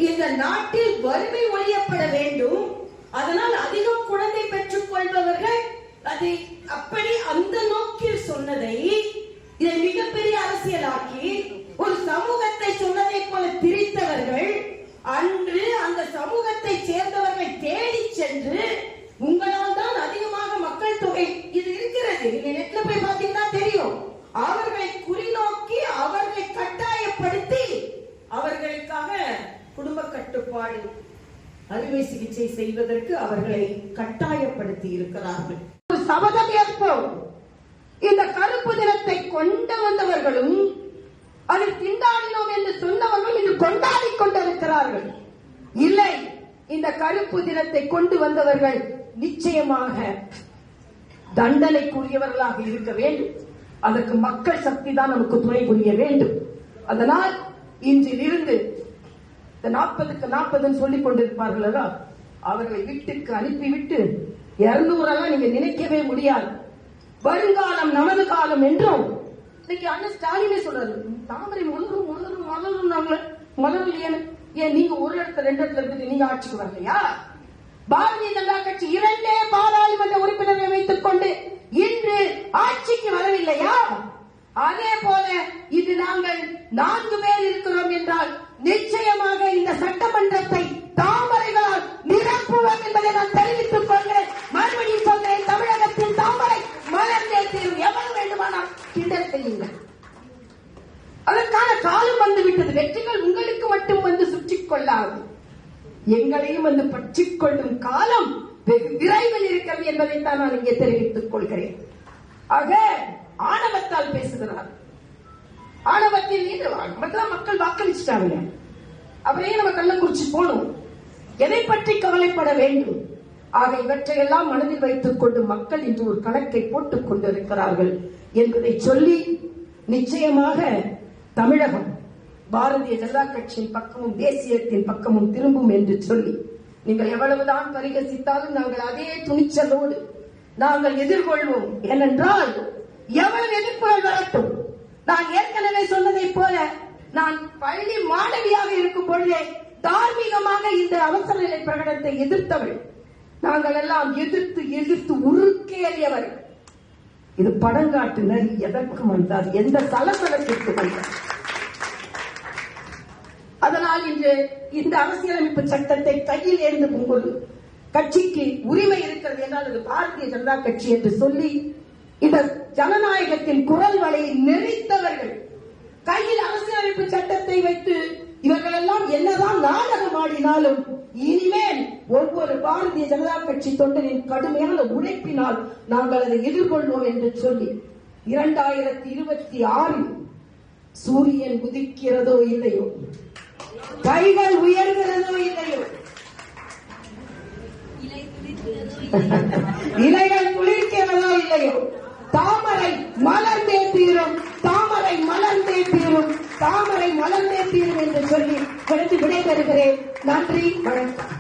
இந்த நாட்டில் வறுமை ஒழியப்பட வேண்டும். அதனால் அதிகம் குழந்தை பெற்றுக் கொள்பவர்கள் அதை அப்படி அந்த நோக்கில் சொன்னதை இதை மிகப்பெரிய அரசியலாக்கி ஒரு சமூகத்தை சொன்னதை போல திரித்தவர்கள் அன்று அந்த சமூகத்தை சேர்ந்தவர்கள் தேடி சென்று உங்களால் தான் அதிகமாக மக்கள் தொகை இது இருக்கிறது, நீங்க நெட்ல போய் பாத்தீங்கன்னா தெரியும். அவர்களை குறிநோக்கி அவர்களை கட்டாயப்படுத்தி அவர்களுக்காக குடும்ப கட்டுப்பாடு அறுவை சிகிச்சை செய்வதற்கு அவர்களை கட்டாயப்படுத்தி இருக்கிறார்கள். சபதம் ஏற்போம். இந்த கருப்பு தினத்தை கொண்டு வந்தவர்களும் அதில் திண்டாடினோம் என்று சொன்னவர்களும் இன்று கொண்டாடி கொண்டிருக்கிறார்கள். இல்லை, இந்த கருப்பு தினத்தை கொண்டு வந்தவர்கள் நிச்சயமாக தண்டனைக்குரியவர்களாக இருக்க வேண்டும். அதற்கு மக்கள் சக்தி தான் நமக்கு துணை புரிய வேண்டும். அதனால் இன்றிலிருந்து 40க்கு 40 சொல்லிக் கொண்டிருப்பார்கள், அவர்களை வீட்டுக்கு அனுப்பிவிட்டு 200 நீங்க நினைக்கவே முடியாது. வருங்காலம் நமது காலம் என்றும் இன்னைக்கு அண்ணன் ஸ்டாலினே சொல்றாரு, தாமரை மலரும் மலரும் மலரும் மலரும். ஏன் நீங்க ஒரு இடத்துல 2 இடத்துல இருக்கு, நீங்க ஆட்சிக்கு வரலையா? பாரதிய ஜனதா கட்சி 2 பாராளுமன்ற உறுப்பினரை வைத்துக் கொண்டு இன்று ஆட்சிக்கு வரவில்லையா? அதே போல இது நாங்கள் 4 பேர் இருக்கிறோம் என்றால் நிச்சயமாக இந்த சட்டமன்றத்தை தாமரைகளால் நிரப்புவோம் என்பதை நான் தெரிவித்துக் கொள்கிறேன். மறுபடியும் சொல்கிறேன், தமிழகத்தில் தாமரை மலர்ந்தே தீரும். எவ்வளவு வேண்டுமானால் கிண்டல் செய்யுங்கள். அதற்கான காலம் வந்துவிட்டது. வெற்றிகள் உங்களுக்கு மட்டும் வந்து சுற்றிக் கொள்ளாது, எங்களையும் வந்து பற்றிக் கொள்ளும் காலம் வெகு விரைவில் இருக்கிறது என்பதைத்தான் நான் இங்கே தெரிவித்துக் கொள்கிறேன். ஆக ஆணவத்தால் பேசுகிறார். ஆணவத்தில் மக்கள் வாக்களிச்சிட்டாங்க, அவரையே நம்ம கள்ளக்குறிச்சி போனோம். எதை பற்றி கவலைப்பட வேண்டும்? ஆக இவற்றையெல்லாம் மனதில் வைத்துக் கொண்டு மக்கள் இன்று ஒரு கணக்கை போட்டுக் கொண்டிருக்கிறார்கள் என்பதை சொல்லி, நிச்சயமாக தமிழகம் பாரதிய ஜனதா கட்சியின் பக்கமும் தேசியத்தின் பக்கமும் திரும்பும் என்று சொல்லி, நீங்கள் எவ்வளவுதான் பரிகசித்தாலும் நாங்கள் அதே துணிச்சலோடு நாங்கள் எதிர்கொள்வோம். ஏனென்றால் எவ்வளவு எதிர்ப்புகள் வரட்டும், நான் ஏற்கனவே சொன்னதை போல நான் பள்ளி மாணவியாக இருக்கும் பொழுதே தார்மீகமாக இந்த அவசர நிலை பிரகடனத்தை எதிர்த்தவள். நாங்கள் எல்லாம் எதிர்த்து எதிர்த்து உருக்கேறியவர். இது படங்காட்டு நரி எதற்கு வந்தார், எந்த சலசலத்திற்கு வந்தார். அதனால் இன்று இந்த அரசியலமைப்பு சட்டத்தை கையில் ஏந்து உங்கள் கட்சிக்கு உரிமை இருக்கிறது என்றால் அது பாரதிய ஜனதா கட்சி என்று சொல்லி, இந்த ஜனநாயகத்தின் குரல் வலையை நெறித்தவர்கள் கையில் அரசியலமைப்பு சட்டத்தை வைத்து இவர்கள் எல்லாம் என்னதான் நாடகம் ஆடினாலும் இனிமேல் ஒவ்வொரு பாரதிய ஜனதா கட்சி தொண்டரின் கடுமையான உழைப்பினால் நாங்கள் அதை எதிர்கொள்வோம் என்று சொல்லி, 2026 சூரியன் உதிக்கிறதோ இல்லையோ, கைகள் உயர்கிறதோ இல்லையோ, இலைகள் குளிர்கிறதோ இல்லையோ, தாமரை மலர்ந்தே தீரும், தாமரை மலர்ந்தே தீரும், தாமரை மலர்ந்தே தீரும் என்று சொல்லி விடைபெறுகிறேன். நன்றி, வணக்கம்.